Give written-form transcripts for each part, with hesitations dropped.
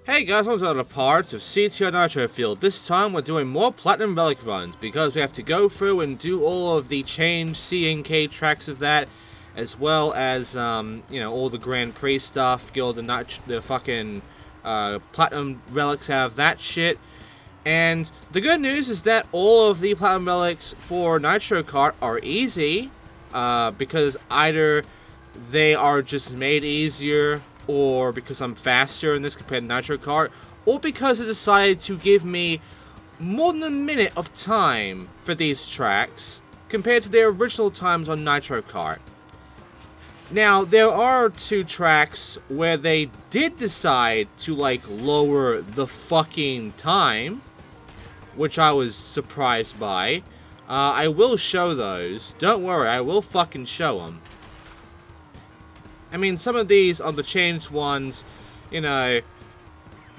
Hey guys, welcome to other parts of CTR Nitro-Fueled. This time we're doing more Platinum Relic runs because we have to go through and do all of the change CNK tracks of that, as well as all the Grand Prix stuff, get all the fucking Platinum Relics out of that shit. And the good news is that all of the Platinum Relics for Nitro Kart are easy, because either they are just made easier, or because I'm faster in this compared to Nitro Kart, or because it decided to give me more than a minute of time for these tracks compared to their original times on Nitro Kart. Now, there are two tracks where they did decide to, lower the fucking time, which I was surprised by. I will show those. Don't worry, I will fucking show them. I mean, some of these are the changed ones, they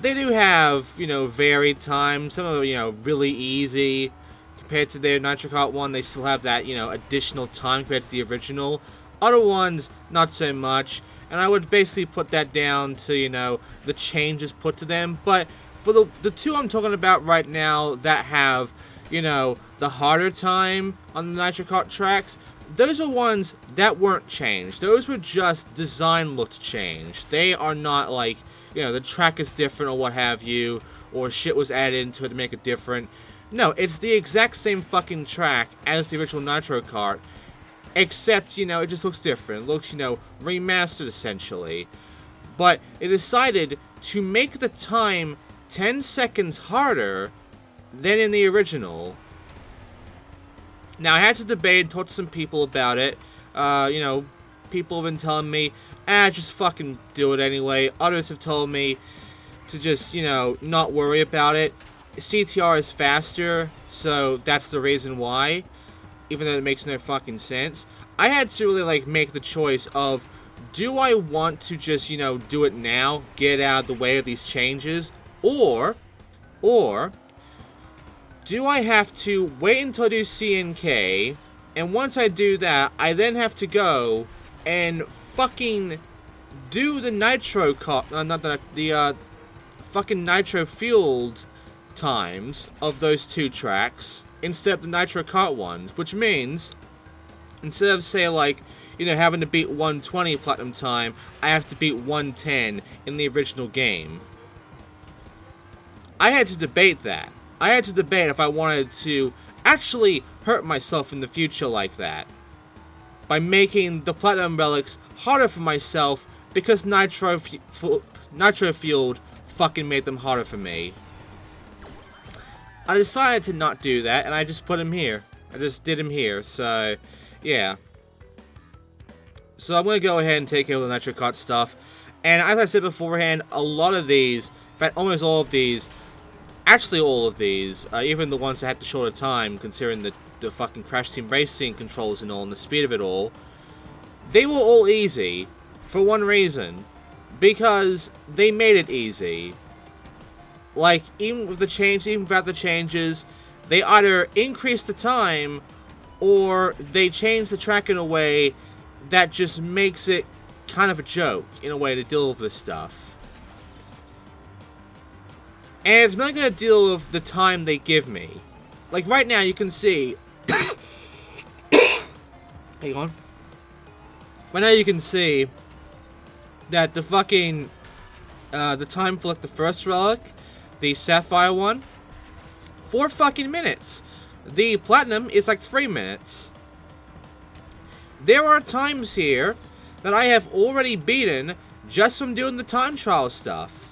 do have, varied time. Some of them, really easy. Compared to their Nitro Kart one, they still have that, additional time compared to the original. Other ones, not so much. And I would basically put that down to, the changes put to them. But for the two I'm talking about right now that have, the harder time on the Nitro Kart tracks, those are ones that weren't changed. Those were just design looked changed. They are not like, the track is different or what have you, or shit was added into it to make it different. No, it's the exact same fucking track as the original Nitro Kart, except, it just looks different. It looks, remastered essentially. But it decided to make the time 10 seconds harder than in the original. Now, I had to debate and talk to some people about it. People have been telling me, just fucking do it anyway. Others have told me to just, not worry about it. CTR is faster, so that's the reason why. Even though it makes no fucking sense. I had to really, make the choice of, do I want to just, do it now, get out of the way of these changes, or do I have to wait until I do CNK, and once I do that, I then have to go and fucking do the fucking Nitro-Fueled times of those two tracks instead of the Nitro Kart ones, which means instead of, say, having to beat 120 Platinum time, I have to beat 110 in the original game. I had to debate that. I had to debate if I wanted to actually hurt myself in the future like that, by making the Platinum Relics harder for myself because Nitro-Fueled fucking made them harder for me. I decided to not do that, and I just put him here. I just did him here, so yeah. So I'm going to go ahead and take care of the Nitro Kart stuff. And as I said beforehand, a lot of these, in fact almost all of these, actually all of these, even the ones that had the shorter time, considering the fucking Crash Team Racing controls and all, and the speed of it all, they were all easy, for one reason, because they made it easy. Even with the change, even without the changes, they either increased the time, or they changed the track in a way that just makes it kind of a joke, in a way, to deal with this stuff. And it's not going to deal with the time they give me. Right now, you can see... Hang on. Right now, you can see that the fucking... the time for, the first relic, the Sapphire one, 4 fucking minutes. The Platinum is, 3 minutes. There are times here that I have already beaten just from doing the time trial stuff.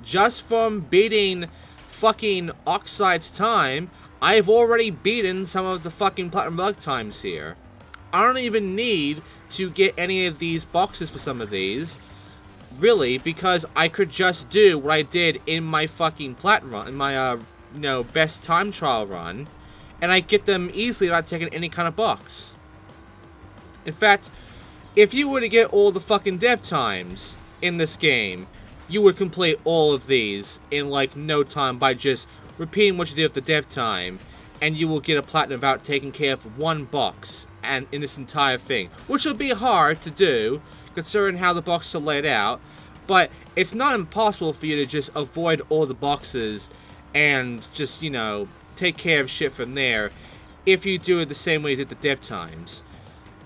Just from beating fucking Oxide's time, I've already beaten some of the fucking Platinum Relic times here. I don't even need to get any of these boxes for some of these, really, because I could just do what I did in my fucking Platinum run, in my, best time trial run, and I get them easily without taking any kind of box. In fact, if you were to get all the fucking dev times in this game, you would complete all of these in, no time by just repeating what you did with the dev time, and you will get a Platinum without taking care of one box and in this entire thing, which will be hard to do, considering how the boxes are laid out, but it's not impossible for you to just avoid all the boxes and just, you know, take care of shit from there if you do it the same way you did the dev times.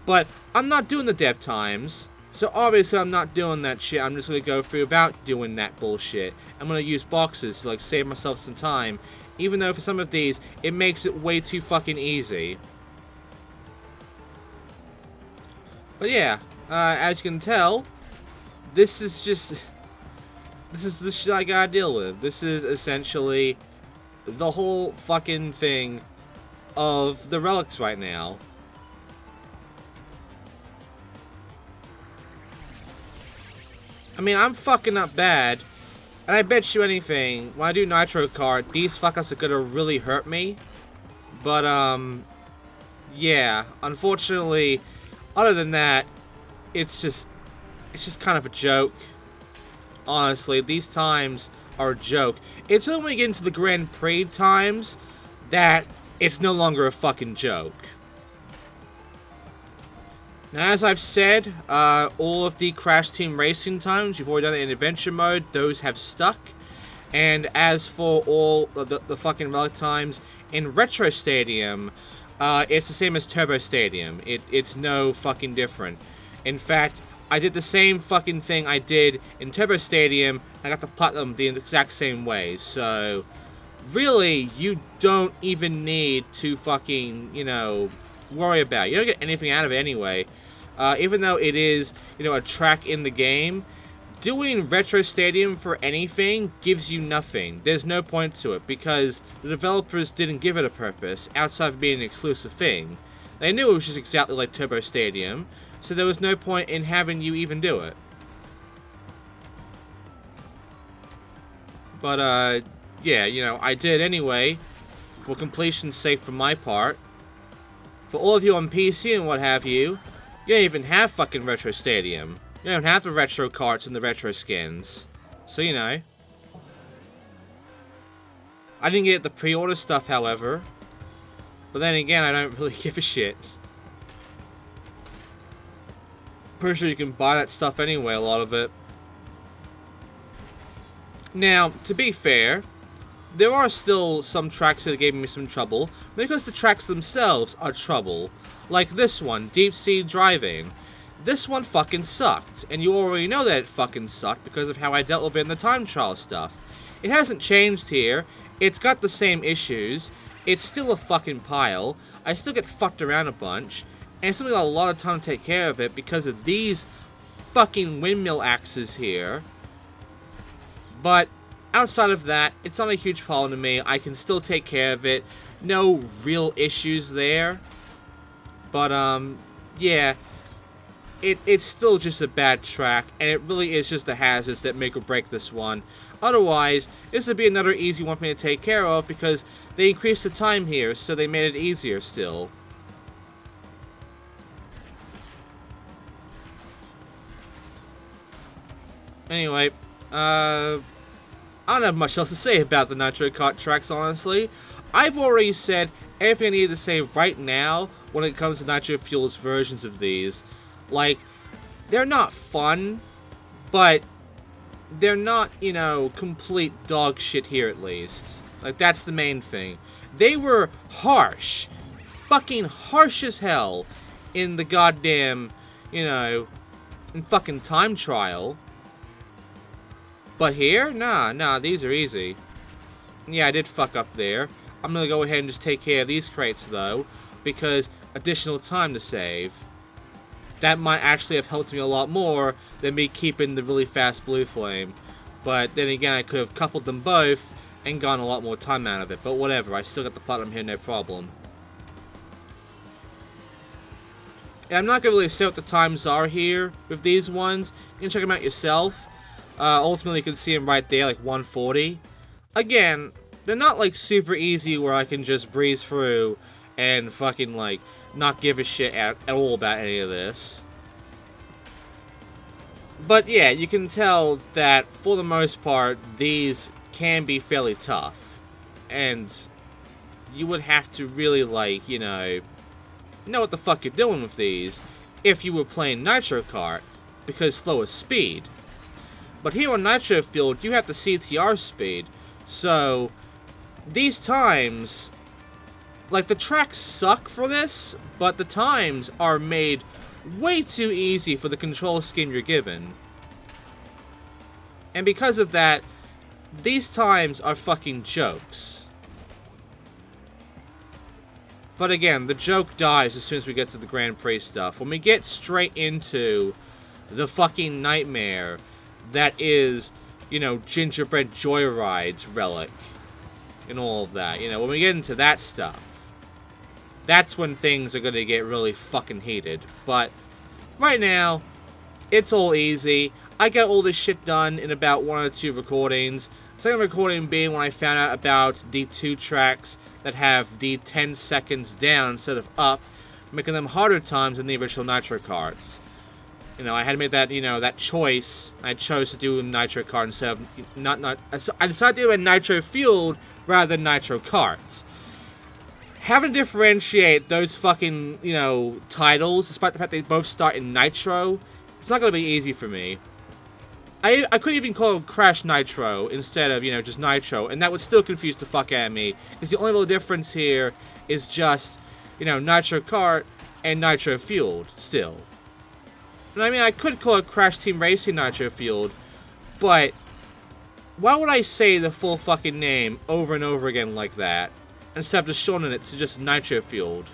But I'm not doing the dev times, so obviously I'm not doing that shit. I'm just gonna go through without doing that bullshit. I'm gonna use boxes to like save myself some time, even though for some of these it makes it way too fucking easy. But yeah, as you can tell, this is the shit I gotta deal with. This is essentially the whole fucking thing of the relics right now. I mean, I'm fucking up bad, and I bet you anything, when I do Nitro Kart, these fuck-ups are gonna really hurt me. But, yeah, unfortunately, other than that, it's just kind of a joke. Honestly, these times are a joke. It's only when we get into the Grand Prix times that it's no longer a fucking joke. Now, as I've said, all of the Crash Team Racing times, you've already done it in Adventure Mode, those have stuck. And as for all the fucking Relic times in Retro Stadium, it's the same as Turbo Stadium. It's no fucking different. In fact, I did the same fucking thing I did in Turbo Stadium. I got the Platinum the exact same way. So, really, you don't even need to fucking, you know, worry about it. You don't get anything out of it anyway. Even though it is, you know, a track in the game, doing Retro Stadium for anything gives you nothing. There's no point to it because the developers didn't give it a purpose outside of being an exclusive thing. They knew it was just exactly like Turbo Stadium, so there was no point in having you even do it. But, yeah, you know, I did anyway, for completion's sake for my part. For all of you on PC and what have you, you don't even have fucking Retro Stadium. You don't have the retro carts and the retro skins. So, you know. I didn't get the pre-order stuff, however. But then again, I don't really give a shit. Pretty sure you can buy that stuff anyway, a lot of it. Now, to be fair, there are still some tracks that gave me some trouble, because the tracks themselves are trouble. Like this one, Deep Sea Driving. This one fucking sucked, and you already know that it fucking sucked because of how I dealt with it in the time trial stuff. It hasn't changed here, it's got the same issues, it's still a fucking pile, I still get fucked around a bunch, and it's something got a lot of time to take care of it because of these fucking windmill axes here. But outside of that, it's not a huge problem to me. I can still take care of it. No real issues there. But, yeah. It's still just a bad track, and it really is just the hazards that make or break this one. Otherwise, this would be another easy one for me to take care of because they increased the time here, so they made it easier still. Anyway, I don't have much else to say about the Nitro Kart tracks, honestly. I've already said everything I need to say right now when it comes to Nitro-Fueled's versions of these. Like, they're not fun, but they're not, you know, complete dog shit here at least. Like, that's the main thing. They were harsh. Fucking harsh as hell in the goddamn, you know, in fucking time trial. But here? Nah, these are easy. Yeah, I did fuck up there. I'm gonna go ahead and just take care of these crates, though, because additional time to save. That might actually have helped me a lot more than me keeping the really fast blue flame. But then again, I could have coupled them both and gotten a lot more time out of it. But whatever, I still got the platinum here, no problem. And I'm not gonna really say what the times are here with these ones. You can check them out yourself. Ultimately, you can see them right there, like 140. Again, they're not like super easy where I can just breeze through and fucking like not give a shit at all about any of this. But yeah, you can tell that for the most part, these can be fairly tough. And you would have to really like, you know what the fuck you're doing with these if you were playing Nitro Kart, because slower speed. But here on Nitro-Fueled, you have the CTR speed. So, these times, like, the tracks suck for this, but the times are made way too easy for the control scheme you're given. And because of that, these times are fucking jokes. But again, the joke dies as soon as we get to the Grand Prix stuff. When we get straight into the fucking nightmare that is, you know, Gingerbread Joyride's relic and all of that. You know, when we get into that stuff, that's when things are going to get really fucking heated. But right now, it's all easy. I got all this shit done in about 1 or 2 recordings. Second recording being when I found out about the 2 tracks that have the 10 seconds down instead of up, making them harder times than the original Nitro cards. You know, I had to make that, you know, that choice. I chose to do a Nitro card instead of I decided to do a Nitro-Fueled rather than Nitro cards. Having to differentiate those fucking, you know, titles, despite the fact they both start in Nitro, it's not going to be easy for me. I could even call it Crash Nitro instead of, you know, just Nitro, and that would still confuse the fuck out of me, because the only real difference here is just, you know, Nitro Kart and Nitro-Fueled still. And I mean, I could call it Crash Team Racing Nitro-Fueled, but why would I say the full fucking name over and over again like that, instead of just shortening it to just Nitro-Fueled?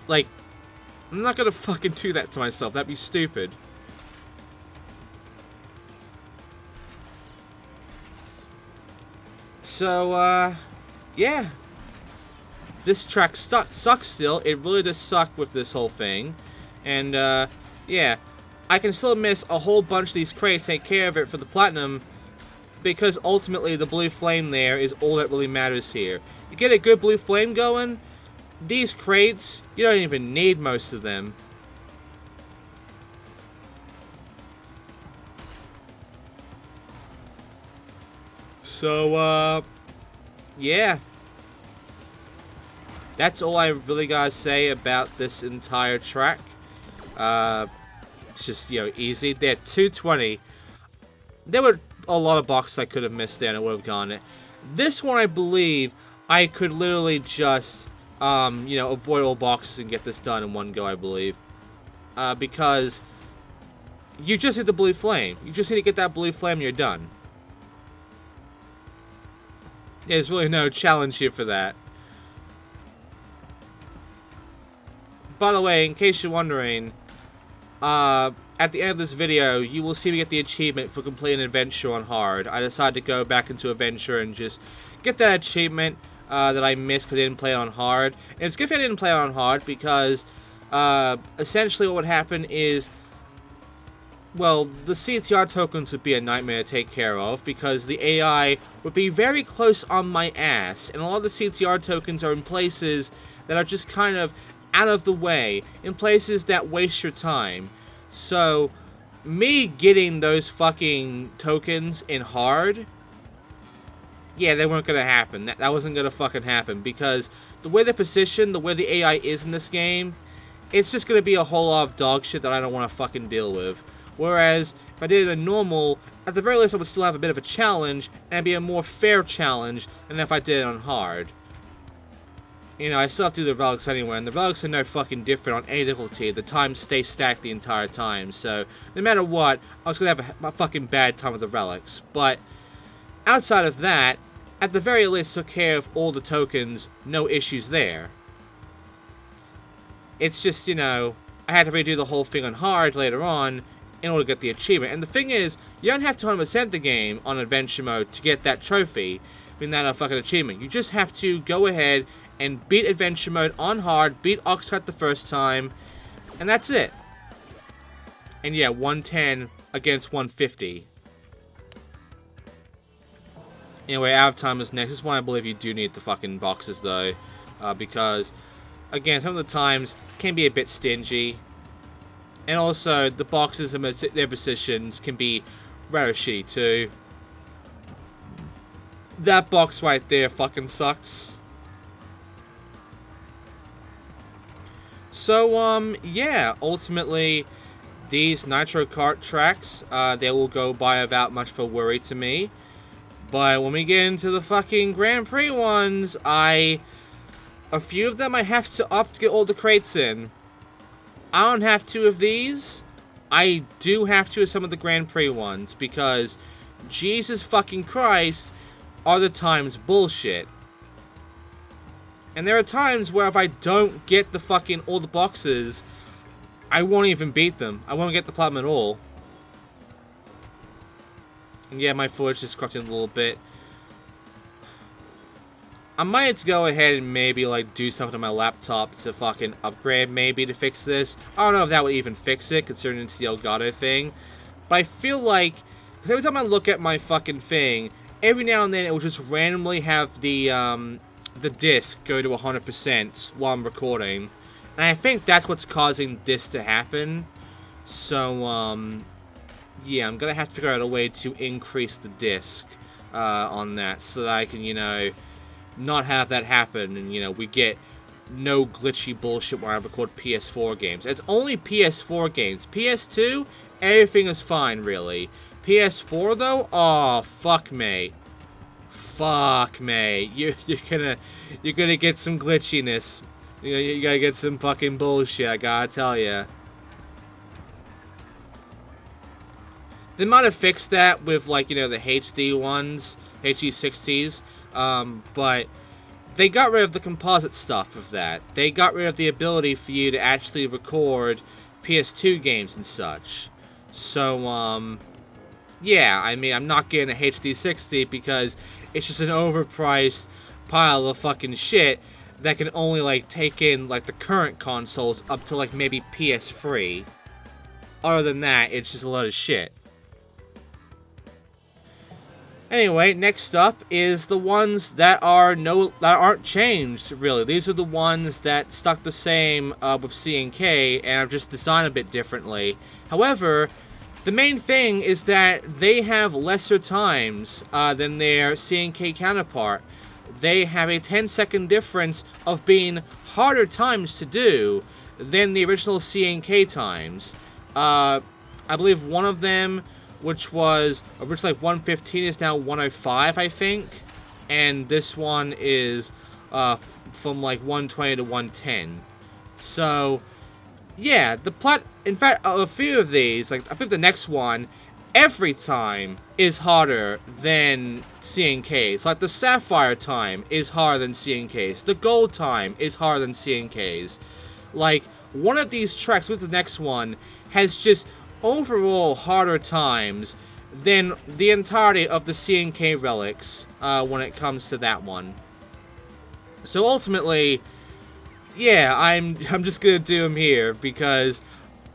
Like, I'm not gonna fucking do that to myself, that'd be stupid. So, yeah. This track sucks still. It really does suck with this whole thing. And, yeah. I can still miss a whole bunch of these crates, take care of it for the Platinum, because ultimately the blue flame there is all that really matters here. You get a good blue flame going, these crates, you don't even need most of them. So, yeah. That's all I really gotta say about this entire track. It's just, you know, easy. They're 220. There were a lot of boxes I could have missed there and I would have gone it. This one, I believe, I could literally just, you know, avoid all boxes and get this done in one go, I believe. Because you just need the blue flame. You just need to get that blue flame and you're done. There's really no challenge here for that. By the way, in case you're wondering, at the end of this video, you will see me get the achievement for completing an adventure on hard. I decided to go back into adventure and just get that achievement that I missed because I didn't play it on hard. And it's good if I didn't play it on hard because essentially what would happen is, well, the CTR tokens would be a nightmare to take care of because the AI would be very close on my ass, and a lot of the CTR tokens are in places that are just kind of out of the way, in places that waste your time. So, me getting those fucking tokens in hard, yeah, they weren't gonna happen. That wasn't gonna fucking happen because the way they're positioned, the way the AI is in this game, it's just gonna be a whole lot of dog shit that I don't want to fucking deal with. Whereas, if I did it in normal, at the very least I would still have a bit of a challenge, and it'd be a more fair challenge than if I did it on hard. You know, I still have to do the relics anyway, and the relics are no fucking different on any difficulty. The times stay stacked the entire time, so no matter what, I was gonna have a fucking bad time with the relics. But, outside of that, at the very least took care of all the tokens, no issues there. It's just, you know, I had to redo the whole thing on hard later on, in order to get the achievement. And the thing is, you don't have to 100% the game on adventure mode to get that trophy, I mean that fucking achievement. You just have to go ahead and beat adventure mode on hard, beat Oxcut the first time, and that's it. And yeah, 110 against 150. Anyway, out of time is next. This one I believe you do need the fucking boxes though, because again, some of the times can be a bit stingy. And also, the boxes and their positions can be rather shitty too. That box right there fucking sucks. So, yeah, ultimately, these Nitro Kart tracks, they will go by without much of a worry to me. But when we get into the fucking Grand Prix ones, a few of them I have to opt to get all the crates in. I don't have to of these. I do have to of some of the Grand Prix ones, because Jesus fucking Christ, are the times bullshit. And there are times where if I don't get the fucking all the boxes, I won't even beat them. I won't get the platinum at all. And yeah, my footage is corrupting a little bit. I might have to go ahead and maybe like do something on my laptop to fucking upgrade maybe to fix this. I don't know if that would even fix it considering it's the Elgato thing. But I feel like, because every time I look at my fucking thing, every now and then it will just randomly have the disc go to 100% while I'm recording. And I think that's what's causing this to happen. So, yeah, I'm gonna have to figure out a way to increase the disc on that so that I can, you know, not have that happen, and, you know, we get no glitchy bullshit when I record PS4 games. It's only PS4 games. PS2, everything is fine, really. PS4, though? Oh, fuck me. Fuck me. You're gonna get some glitchiness. You gotta get some fucking bullshit, I gotta tell ya. They might have fixed that with, like, you know, the HD ones, HD 60s. But they got rid of the composite stuff of that. They got rid of the ability for you to actually record PS2 games and such. So, yeah, I mean, I'm not getting a HD 60 because it's just an overpriced pile of fucking shit that can only, like, take in, like, the current consoles up to, like, maybe PS3. Other than that, it's just a lot of shit. Anyway, next up is the ones that aren't changed, really. These are the ones that stuck the same with CNK, and are just designed a bit differently. However, the main thing is that they have lesser times than their CNK counterpart. They have a 10-second difference of being harder times to do than the original CNK times. I believe one of them, which was originally like 115, is now 105, I think. And this one is from like 120 to 110. So, yeah, in fact, a few of these, like I think the next one, every time is harder than CNK's. Like the Sapphire time is harder than CNK's. The Gold time is harder than CNK's. Like, one of these tracks with the next one has just overall harder times than the entirety of the CNK relics when it comes to that one. So ultimately, yeah, I'm just gonna do them here because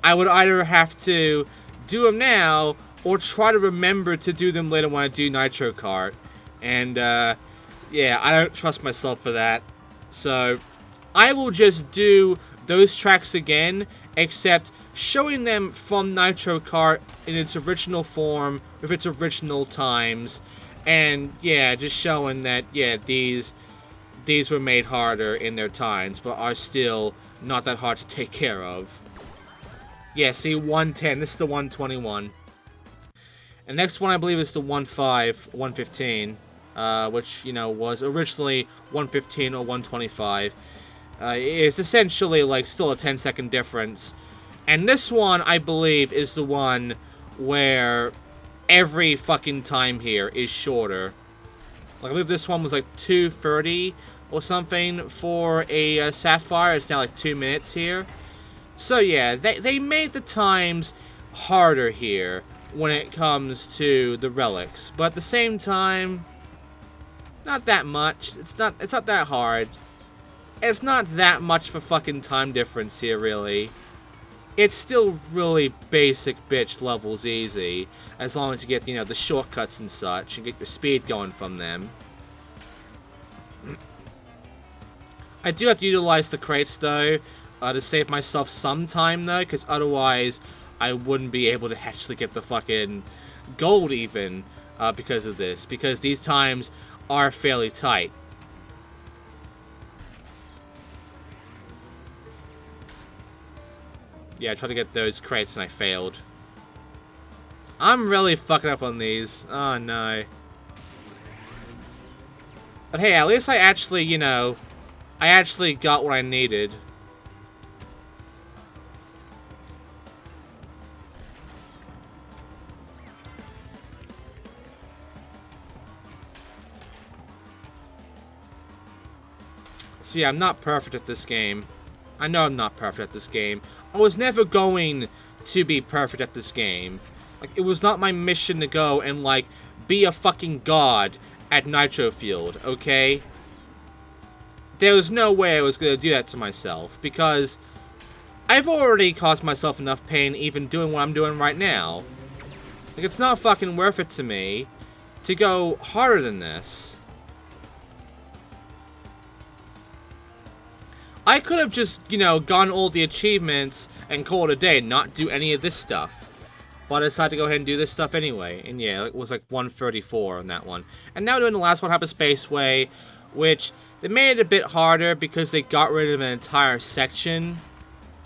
I would either have to do them now or try to remember to do them later when I do Nitro Kart. And yeah, I don't trust myself for that. So I will just do those tracks again, except showing them from Nitro Kart in its original form, with its original times, and yeah, just showing that, yeah, these were made harder in their times, but are still not that hard to take care of. Yeah, see, 110, this is the 121. And next one, I believe, is the 115, which, you know, was originally 115 or 125. It's essentially, like, still a 10-second difference. And this one, I believe, is the one where every fucking time here is shorter. Like, I believe this one was like 2:30 or something for a Sapphire. It's now like 2 minutes here. So yeah, they made the times harder here when it comes to the relics. But at the same time, not that much. It's not that hard. It's not that much of a fucking time difference here, really. It's still really basic bitch levels easy, as long as you get, you know, the shortcuts and such, and get your speed going from them. I do have to utilize the crates, though, to save myself some time, though, because otherwise I wouldn't be able to actually get the fucking gold, even, because of this, because these times are fairly tight. Yeah, I tried to get those crates and I failed. I'm really fucking up on these. Oh, no. But hey, at least I actually, you know, I actually got what I needed. See, I'm not perfect at this game. I know I'm not perfect at this game. I was never going to be perfect at this game. Like, it was not my mission to go and, like, be a fucking god at Nitro-Fueled, okay? There was no way I was going to do that to myself, because I've already caused myself enough pain even doing what I'm doing right now. Like, it's not fucking worth it to me to go harder than this. I could have just, you know, gotten all the achievements and called it a day, not do any of this stuff. But I decided to go ahead and do this stuff anyway. And yeah, it was like 134 on that one. And now doing the last one, Hyperspaceway, which they made it a bit harder because they got rid of an entire section.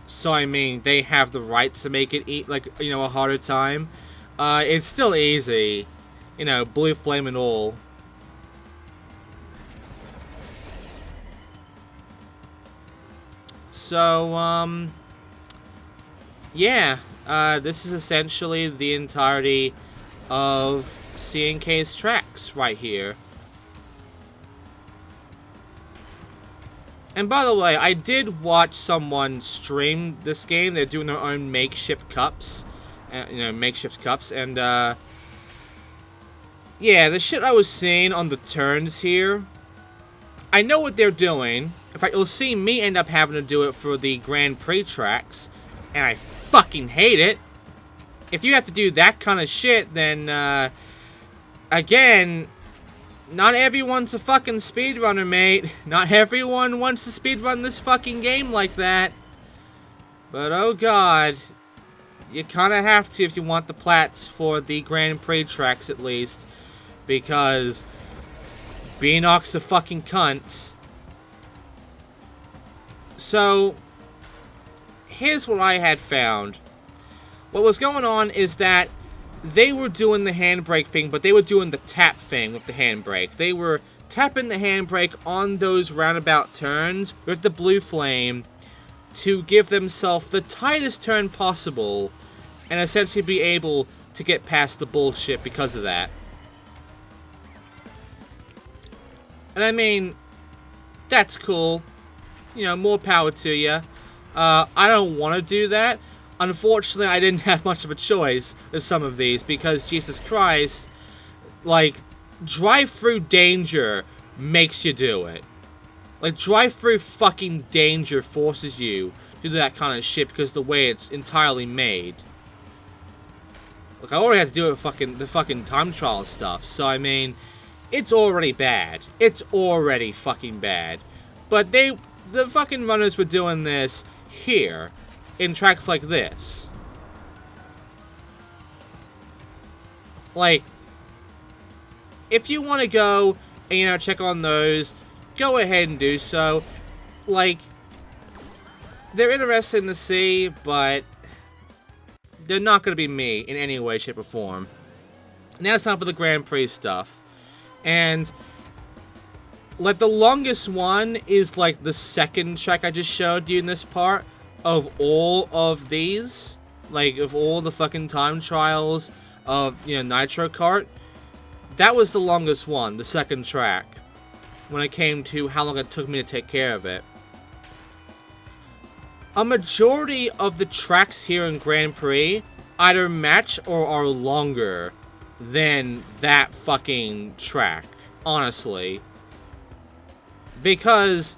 So, I mean, they have the right to make it, like, you know, a harder time. It's still easy. You know, blue flame and all. So, yeah, this is essentially the entirety of CNK's tracks right here. And by the way, I did watch someone stream this game. They're doing their own makeshift cups, and yeah, the shit I was seeing on the turns here, I know what they're doing. In fact, you'll see me end up having to do it for the Grand Prix tracks, and I fucking hate it. If you have to do that kind of shit, then, again, not everyone's a fucking speedrunner, mate. Not everyone wants to speedrun this fucking game like that. But, oh god, you kind of have to if you want the plats for the Grand Prix tracks, at least. Because Beanox are fucking cunts. So, here's what I had found. What was going on is that they were doing the handbrake thing, but they were doing the tap thing with the handbrake. They were tapping the handbrake on those roundabout turns with the blue flame to give themselves the tightest turn possible and essentially be able to get past the bullshit because of that. And I mean, that's cool. You know, more power to you. I don't want to do that. Unfortunately, I didn't have much of a choice with some of these because, Jesus Christ, like, drive-through danger makes you do it. Like, drive-through fucking danger forces you to do that kind of shit because of the way it's entirely made. Like, I already had to do it with the fucking time trial stuff, so, I mean, it's already bad. It's already fucking bad. But the fucking runners were doing this here, in tracks like this. Like, if you want to go and, you know, check on those, go ahead and do so. Like, they're interesting to see, but they're not going to be me in any way, shape, or form. Now it's time for the Grand Prix stuff. And, like, the longest one is, like, the second track I just showed you in this part of all of these. Like, of all the fucking time trials of, you know, Nitro Kart. That was the longest one, the second track, when it came to how long it took me to take care of it. A majority of the tracks here in Grand Prix either match or are longer than that fucking track, honestly. Because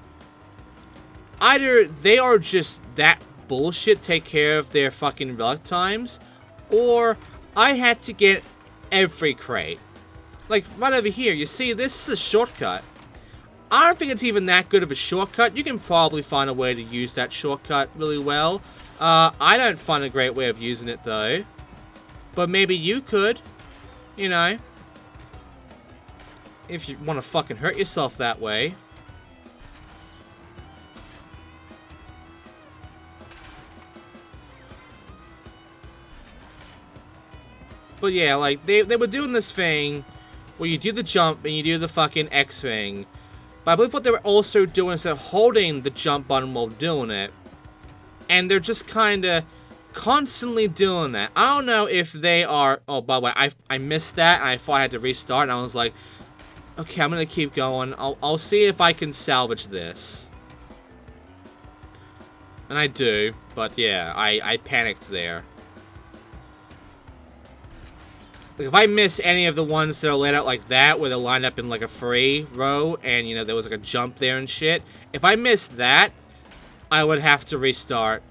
either they are just that bullshit take care of their fucking relic times, or I had to get every crate. Like, right over here, you see, this is a shortcut. I don't think it's even that good of a shortcut. You can probably find a way to use that shortcut really well. I don't find a great way of using it, though. But maybe you could. You know. If you want to fucking hurt yourself that way. But yeah, like, they were doing this thing where you do the jump and you do the fucking X thing. But I believe what they were also doing is they're holding the jump button while doing it. And they're just kind of constantly doing that. I don't know if they are... Oh, by the way, I missed that, and I thought I had to restart, and I was like, okay, I'm going to keep going. I'll see if I can salvage this. And I do, but yeah, I panicked there. Like, if I miss any of the ones that are laid out like that, where they're lined up in like a free row, and, you know, there was like a jump there and shit, if I missed that, I would have to restart.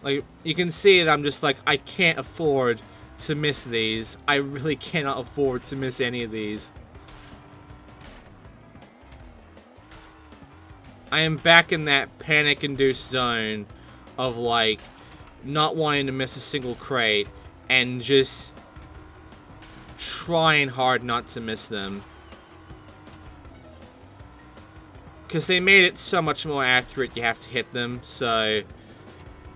Like, you can see that I'm just like, I can't afford to miss these. I really cannot afford to miss any of these. I am back in that panic-induced zone of, like, not wanting to miss a single crate and just trying hard not to miss them. Because they made it so much more accurate, you have to hit them, so...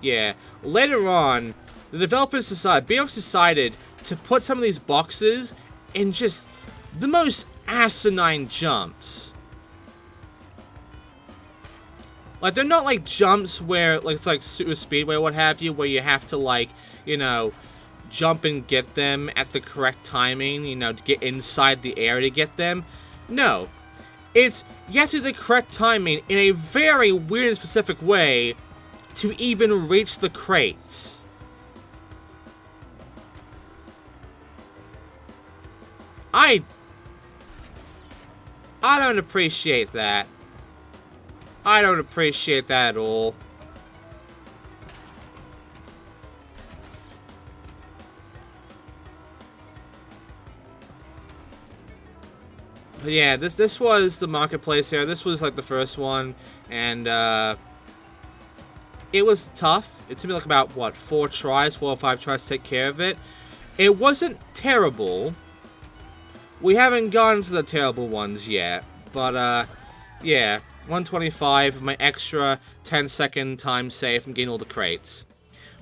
Yeah. Later on, the developers decided, Biox decided to put some of these boxes in just the most asinine jumps. Like, they're not like jumps where, like, it's like Super Speedway or what have you, where you have to, like, you know, jump and get them at the correct timing, you know, to get inside the air to get them. No. It's, you have to do the correct timing in a very weird and specific way to even reach the crates. I don't appreciate that. I don't appreciate that at all. But yeah, this was the marketplace here. This was like the first one, and it was tough. It took me like about, what, 4 or 5 tries to take care of it. It wasn't terrible. We haven't gotten to the terrible ones yet, but yeah, 125 with my extra 10-second time save from getting all the crates.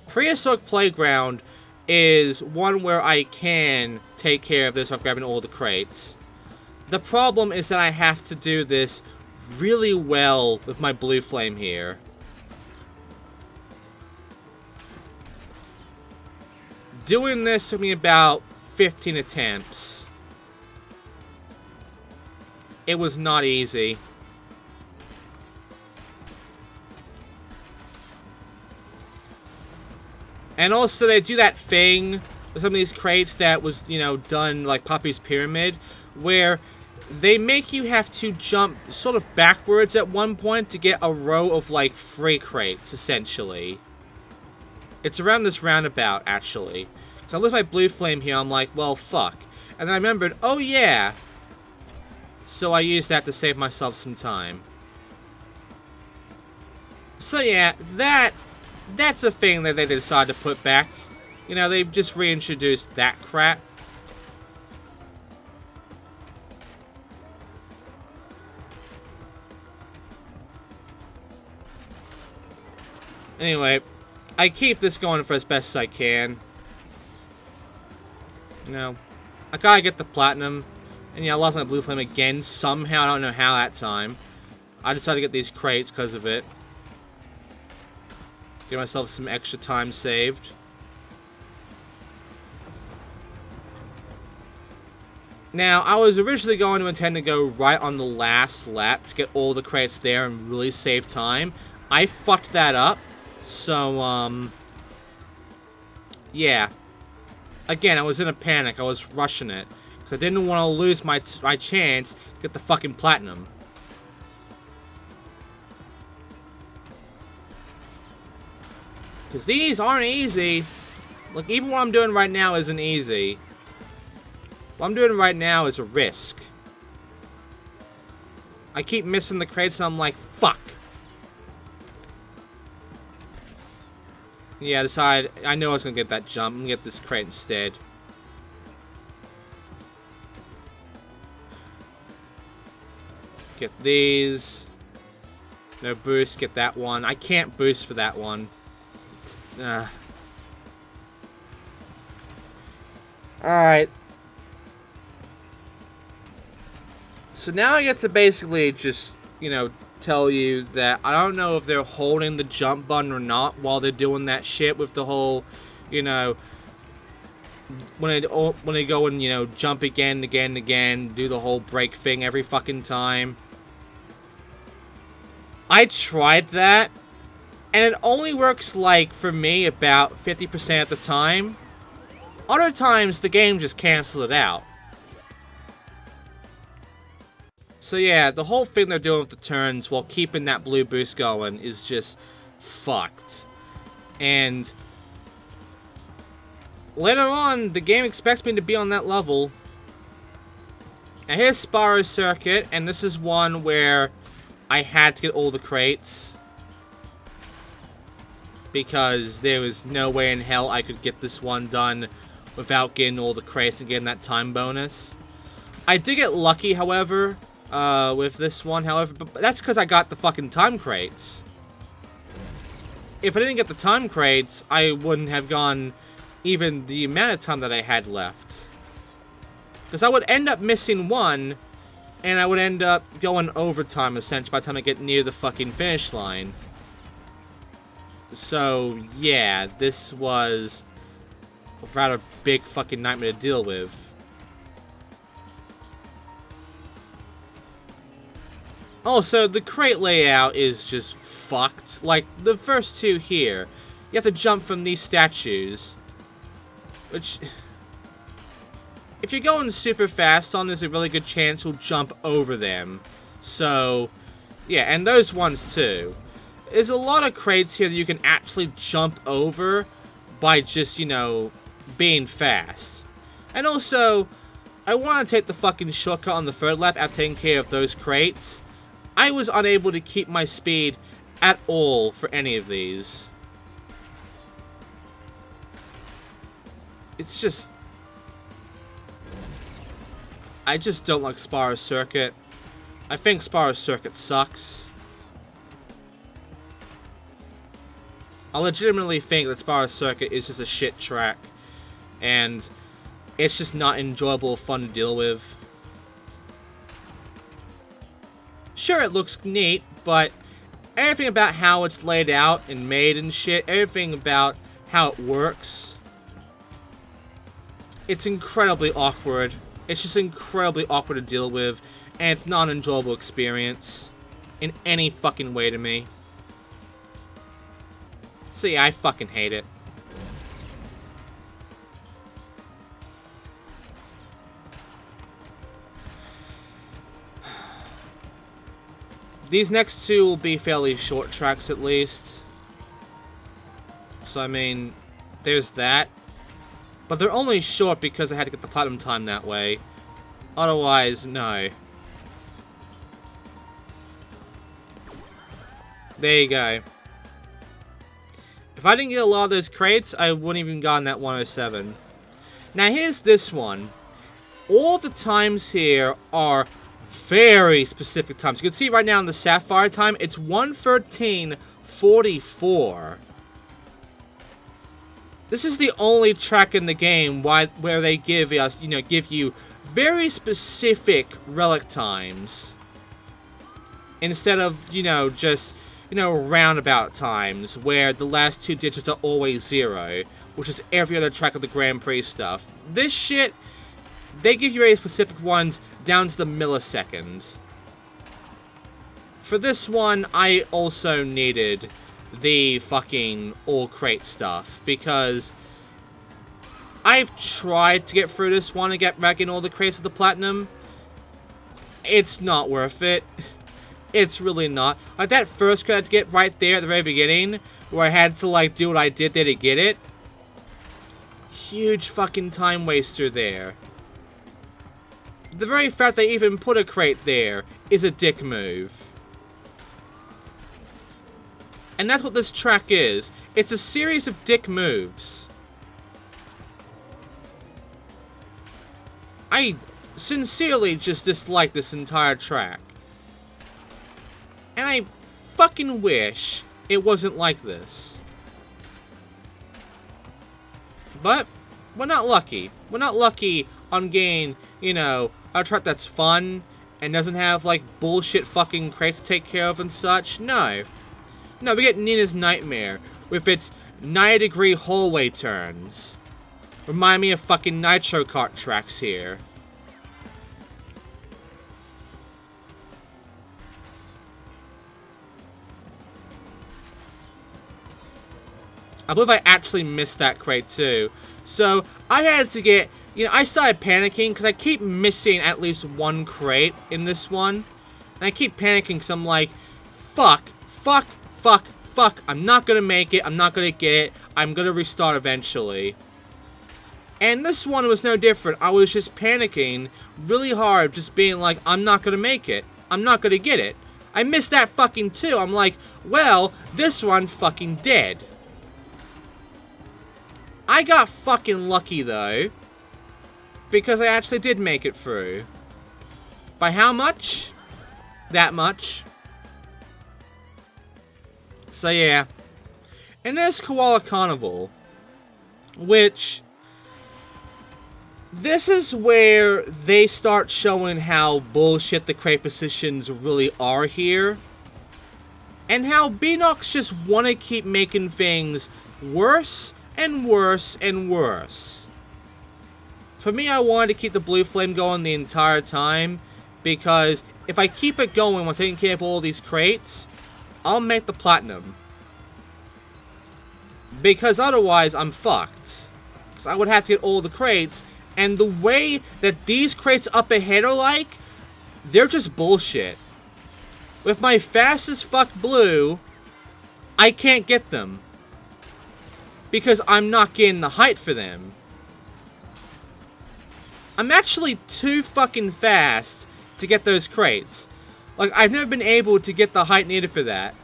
Prehistoric Playground is one where I can take care of this without grabbing all the crates. The problem is that I have to do this really well with my blue flame here. Doing this took me about 15 attempts. It was not easy. And also, they do that thing with some of these crates that was, you know, done like Puppy's Pyramid, where they make you have to jump sort of backwards at one point to get a row of, like, free crates, essentially. It's around this roundabout, actually. So I left my blue flame here, I'm like, well, fuck. And then I remembered, oh yeah. So I used that to save myself some time. So yeah, that's a thing that they decided to put back. You know, they've just reintroduced that crap. Anyway, I keep this going for as best as I can. You know, I gotta get the platinum. And yeah, I lost my blue flame again somehow. I don't know how that time. I decided to get these crates because of it. Give myself some extra time saved. Now, I was originally going to intend to go right on the last lap to get all the crates there and really save time. I fucked that up. So, yeah. Again, I was in a panic. I was rushing it. Because I didn't want to lose my chance to get the fucking platinum. Because these aren't easy. Like, even what I'm doing right now isn't easy. What I'm doing right now is a risk. I keep missing the crates and I'm like, fuck. Yeah, I know I was going to get that jump. I'm going to get this crate instead. Get these. No boost, get that one. I can't boost for that one. Alright. So now I get to basically just, you know, tell you that I don't know if they're holding the jump button or not while they're doing that shit with the whole, you know, when they go and, you know, jump again, do the whole break thing every fucking time. I tried that, and it only works, like, for me, about 50% of the time. Other times, the game just cancels it out. So yeah, the whole thing they're doing with the turns while keeping that blue boost going is just fucked. And later on, the game expects me to be on that level. Now here's Spyro Circuit, and this is one where I had to get all the crates. Because there was no way in hell I could get this one done without getting all the crates and getting that time bonus. I did get lucky, however, with this one, however, but that's because I got the fucking time crates. If I didn't get the time crates, I wouldn't have gone even the amount of time that I had left. Because I would end up missing one, and I would end up going overtime, essentially, by the time I get near the fucking finish line. So, yeah, this was a rather big fucking nightmare to deal with. Also, the crate layout is just fucked. Like, the first two here, you have to jump from these statues. Which, if you're going super fast on, there's a really good chance you'll jump over them. So, yeah, and those ones too. There's a lot of crates here that you can actually jump over by just, you know, being fast. And also, I want to take the fucking shortcut on the third lap after taking care of those crates. I was unable to keep my speed at all for any of these. It's just... I just don't like Spyro Circuit. I think Spyro Circuit sucks. I legitimately think that Spyro Circuit is just a shit track. And it's just not enjoyable or fun to deal with. Sure, it looks neat, but everything about how it's laid out and made and shit, everything about how it works, it's incredibly awkward. It's just incredibly awkward to deal with, and it's not an enjoyable experience in any fucking way to me. So yeah, I fucking hate it. These next two will be fairly short tracks at least. So I mean, there's that. But they're only short because I had to get the platinum time that way. Otherwise, no. There you go. If I didn't get a lot of those crates, I wouldn't even gotten that 107. Now here's this one. All the times here are very specific times. You can see right now in the Sapphire time, it's 1:13:44. This is the only track in the game where they give us, give you very specific relic times instead of, just, roundabout times where the last two digits are always 0, which is every other track of the Grand Prix stuff. This shit, they give you very specific ones down to the milliseconds. For this one, I also needed the fucking all crate stuff because I've tried to get through this one and get back in all the crates of the platinum. It's not worth it. It's really not. Like that first crate I had to get right there at the very beginning, where I had to like do what I did there to get it. Huge fucking time waster there. The very fact they even put a crate there is a dick move. And that's what this track is. It's a series of dick moves. I sincerely just dislike this entire track. And I fucking wish it wasn't like this. But, we're not lucky. We're not lucky on getting, you know, a truck that's fun and doesn't have, like, bullshit fucking crates to take care of and such. No. No, we get Nina's Nightmare with its 90-degree hallway turns. Remind me of fucking Nitro Kart tracks here. I believe I actually missed that crate too. So, I had to get, you know, I started panicking because I keep missing at least one crate in this one. And I keep panicking because I'm like, fuck, I'm not gonna make it, I'm not gonna get it, I'm gonna restart eventually. And this one was no different. I was just panicking really hard, just being like, I'm not gonna make it, I'm not gonna get it. I missed that fucking too. I'm like, well, this one's fucking dead. I got fucking lucky, though, because I actually did make it through. By how much? That much. So, yeah. And there's Koala Carnival, which... this is where they start showing how bullshit the crate positions really are here. And how Beanox just want to keep making things worse and worse and worse. For me, I wanted to keep the blue flame going the entire time, because if I keep it going while taking care of all these crates, I'll make the platinum. Because otherwise, I'm fucked. Because I would have to get all the crates, and the way that these crates up ahead are like, they're just bullshit. With my fast as fuck blue, I can't get them. Because I'm not getting the height for them. I'm actually too fucking fast to get those crates. Like, I've never been able to get the height needed for that.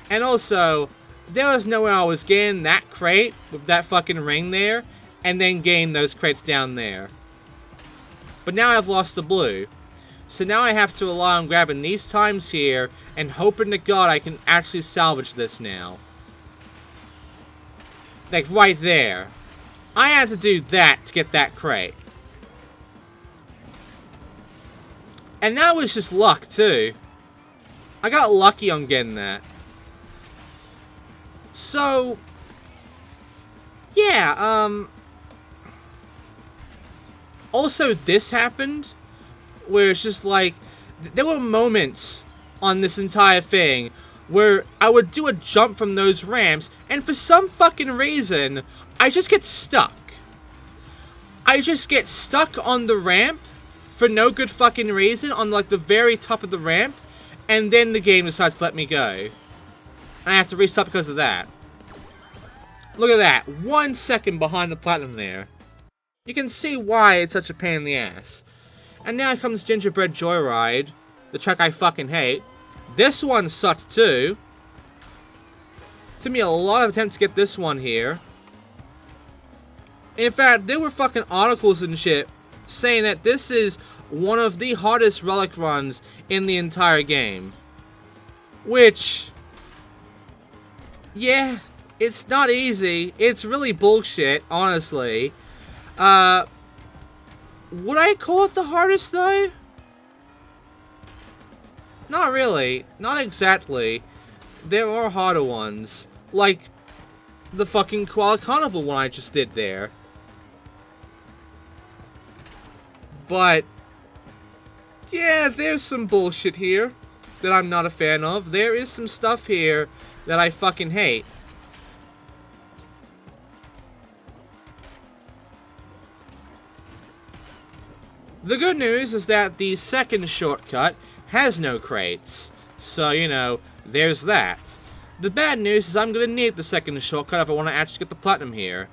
And also, there was no way I was getting that crate with that fucking ring there, and then getting those crates down there. But now I've lost the blue. So now I have to rely on grabbing these times here, and hoping to God I can actually salvage this now. Like, right there. I had to do that to get that crate. And that was just luck, too. I got lucky on getting that. So... yeah, also, this happened, where it's just like... there were moments on this entire thing where I would do a jump from those ramps, and for some fucking reason, I just get stuck. I just get stuck on the ramp, for no good fucking reason, on like the very top of the ramp, and then the game decides to let me go. And I have to restart because of that. Look at that, 1 second behind the platinum there. You can see why it's such a pain in the ass. And now comes Gingerbread Joyride, the track I fucking hate. This one sucked too. Took me a lot of attempts to get this one here. In fact, there were fucking articles and shit saying that this is one of the hardest relic runs in the entire game. Which... yeah, it's not easy. It's really bullshit, honestly. Would I call it the hardest, though? Not really. Not exactly. There are harder ones. Like the fucking Koala Carnival one I just did there. But... yeah, there's some bullshit here that I'm not a fan of. There is some stuff here that I fucking hate. The good news is that the second shortcut has no crates. So, you know, there's that. The bad news is I'm gonna need the second shortcut if I want to actually get the platinum here.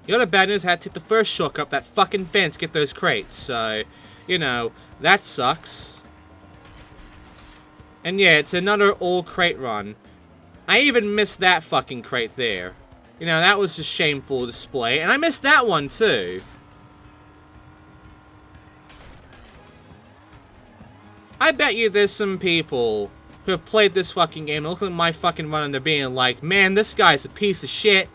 The other bad news, I had to take the first shortcut up that fucking fence to get those crates. So, you know, that sucks. And yeah, it's another all crate run. I even missed that fucking crate there. You know, that was a shameful display. And I missed that one too. I bet you there's some people who have played this fucking game and looking at my fucking run and they're being like, man, this guy's a piece of shit.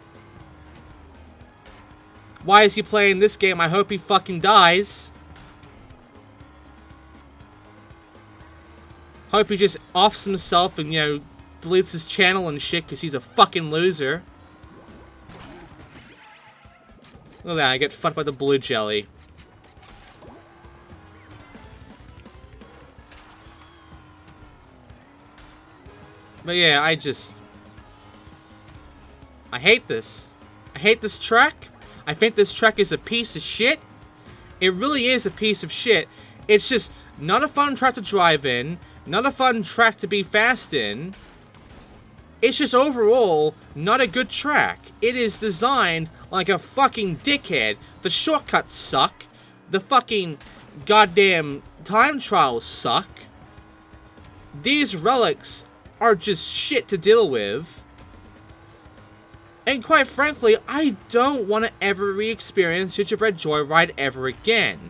Why is he playing this game? I hope he fucking dies. Hope he just offs himself and, you know, deletes his channel and shit because he's a fucking loser. Look at that, I get fucked by the blue jelly. But yeah, I hate this. I hate this track. I think this track is a piece of shit. It really is a piece of shit. It's just not a fun track to drive in. Not a fun track to be fast in. It's just overall not a good track. It is designed like a fucking dickhead. The shortcuts suck. The fucking goddamn time trials suck. These relics are just shit to deal with. And quite frankly, I don't want to ever re-experience Gingerbread Joyride ever again.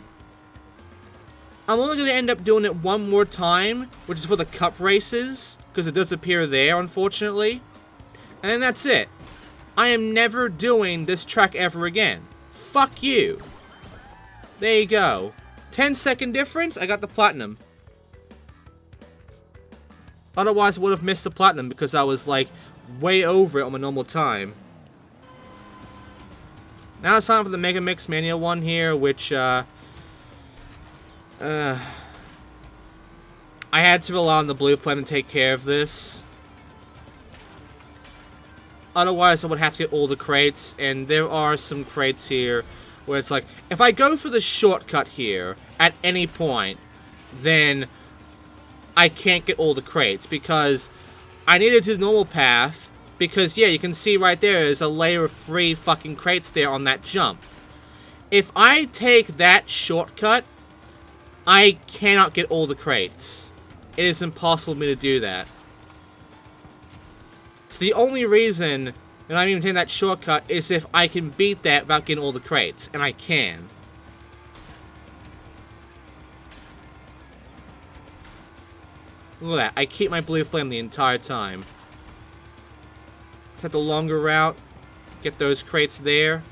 I'm only going to end up doing it one more time, which is for the cup races, because it does appear there, unfortunately. And then that's it. I am never doing this track ever again. Fuck you. There you go. 10-second difference, I got the platinum. Otherwise, I would have missed the platinum because I was, like, way over it on my normal time. Now it's time for the Mega Mix Mania one here, which, I had to rely on the blue flame to take care of this. Otherwise, I would have to get all the crates, and there are some crates here where it's like, if I go for the shortcut here at any point, then I can't get all the crates, because I need to do the normal path, because, yeah, you can see right there's a layer of 3 fucking crates there on that jump. If I take that shortcut, I cannot get all the crates. It is impossible for me to do that. So the only reason that I'm even taking that shortcut is if I can beat that without getting all the crates, and I can. Look at that, I keep my blue flame the entire time. Take the longer route, get those crates there.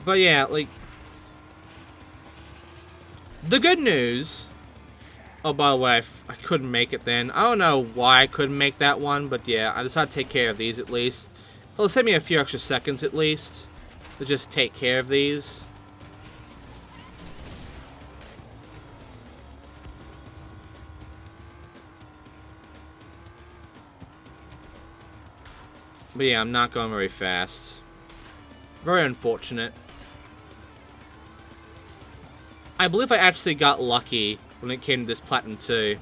But yeah, like, the good news, oh, by the way, I couldn't make it then. I don't know why I couldn't make that one, but yeah, I decided to take care of these at least. It'll save me a few extra seconds at least to just take care of these. But yeah, I'm not going very fast. Very unfortunate. I believe I actually got lucky when it came to this Platinum 2.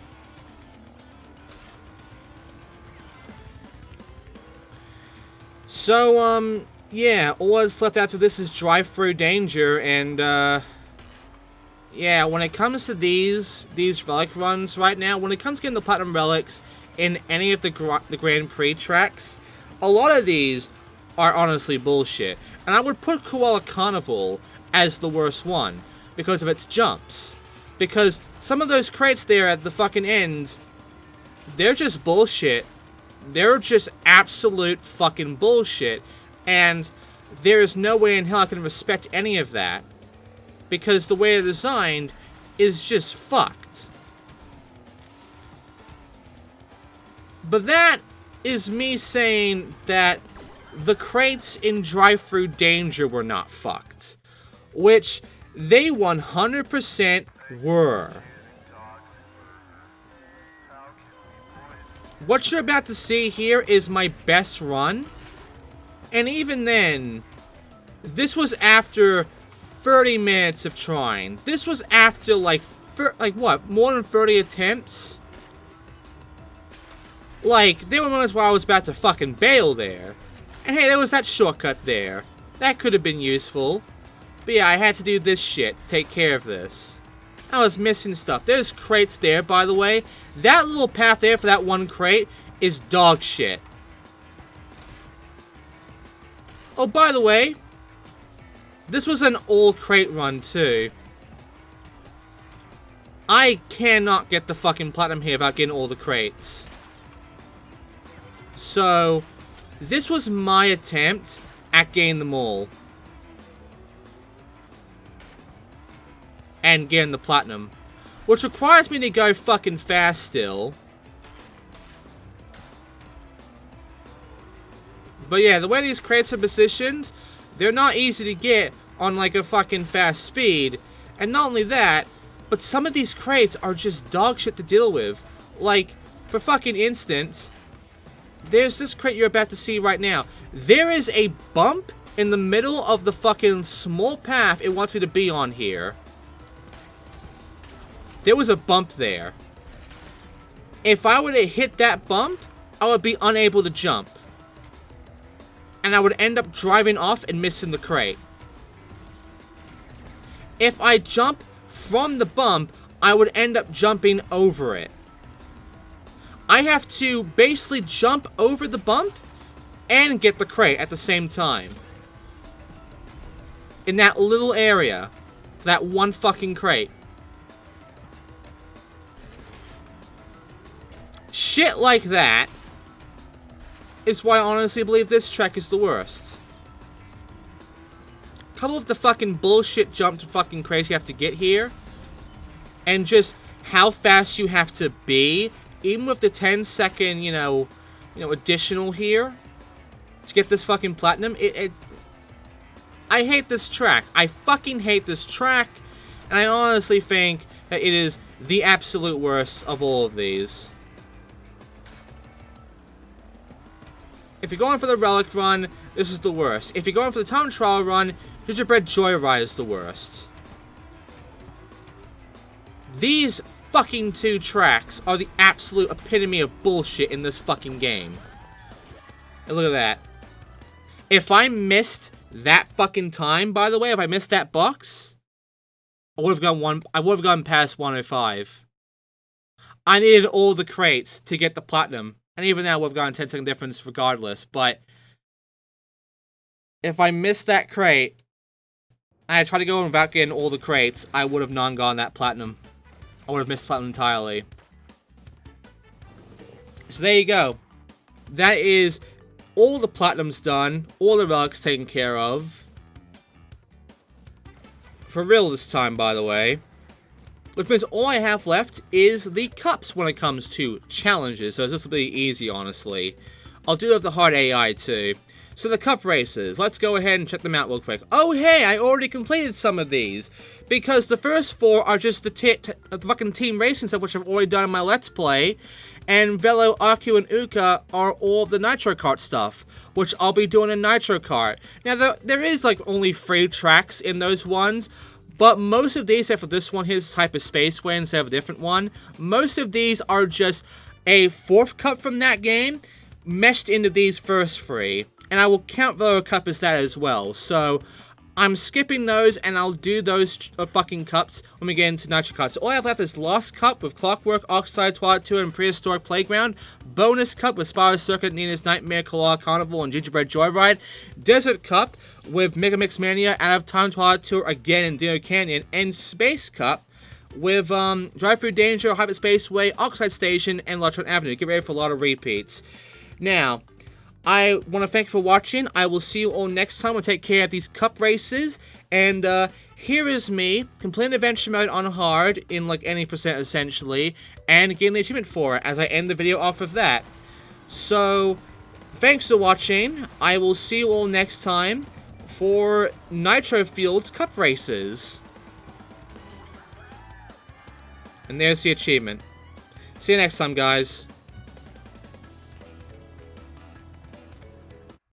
So, yeah, all that's left after this is Drive-Through Danger, and, yeah, when it comes to these relic runs right now, when it comes to getting the Platinum Relics in any of the Grand Prix tracks, a lot of these are honestly bullshit. And I would put Koala Carnival as the worst one because of its jumps. Because some of those crates there at the fucking end, they're just bullshit. They're just absolute fucking bullshit. And there's no way in hell I can respect any of that. Because the way they're designed is just fucked. But that is me saying that the crates in Drive-Through Danger were not fucked. Which they 100% were. What you're about to see here is my best run. And even then, this was after 30 minutes of trying. This was after like what, more than 30 attempts? Like, there were moments where I was about to fucking bail there. And hey, there was that shortcut there. That could have been useful. But yeah, I had to do this shit to take care of this. I was missing stuff. There's crates there, by the way. That little path there for that one crate is dog shit. Oh, by the way, this was an old crate run, too. I cannot get the fucking platinum here without getting all the crates. So, this was my attempt at getting them all. And getting the platinum. Which requires me to go fucking fast still. But yeah, the way these crates are positioned, they're not easy to get on like a fucking fast speed. And not only that, but some of these crates are just dog shit to deal with. Like, for fucking instance, there's this crate you're about to see right now. There is a bump in the middle of the fucking small path it wants me to be on here. There was a bump there. If I were to hit that bump, I would be unable to jump. And I would end up driving off and missing the crate. If I jump from the bump, I would end up jumping over it. I have to basically jump over the bump and get the crate at the same time. In that little area. That one fucking crate. Shit like that is why I honestly believe this track is the worst. Couple of the fucking bullshit jump to fucking crates you have to get here. And just how fast you have to be. Even with the 10-second, you know, additional here. To get this fucking platinum. I hate this track. I fucking hate this track. And I honestly think that it is the absolute worst of all of these. If you're going for the Relic run, this is the worst. If you're going for the Time Trial run, Gingerbread Joyride is the worst. These fucking two tracks are the absolute epitome of bullshit in this fucking game. And look at that. If I missed that fucking time, by the way, if I missed that box, I would have gone past 105. I needed all the crates to get the platinum. And even now, we've gotten a 10-second difference regardless. But if I missed that crate, and I tried to go in without getting all the crates, I would have not gotten that platinum. I would have missed platinum entirely. So there you go. That is all the platinum's done. All the relics taken care of. For real this time, by the way. Which means all I have left is the cups when it comes to challenges. So this will be easy, honestly. I'll do have the hard AI too. So the cup races, let's go ahead and check them out real quick. Oh hey, I already completed some of these. Because the first 4 are just the fucking team racing stuff, which I've already done in my Let's Play. And Velo, Aku, and Uka are all the Nitro Kart stuff, which I'll be doing in Nitro Kart. Now there is like only 3 tracks in those ones. But most of these, except for this one, here's type of Spaceway instead of a different one. Most of these are just a 4th cup from that game meshed into these first 3. And I will count the cup as that as well. So I'm skipping those and I'll do those fucking cups when we get into Nitro Kart. So all I have left is Lost Cup with Clockwork, Oxide, Twilight 2, and Prehistoric Playground. Bonus Cup with Spiral Circuit, Nina's Nightmare, Koala Carnival, and Gingerbread Joyride. Desert Cup with Mega Mix Mania, Out of Time, Twilight Tour again, and Dino Canyon. And Space Cup with Drive Through Danger, Hyperspaceway, Oxide Station, and Electron Avenue. Get ready for a lot of repeats. Now, I want to thank you for watching. I will see you all next time. We'll take care of these cup races. And here is me completing adventure mode on hard in like any percent essentially. And getting the achievement for it as I end the video off of that. So, thanks for watching. I will see you all next time for Nitro-Fueled cup races. And there's the achievement. See you next time, guys.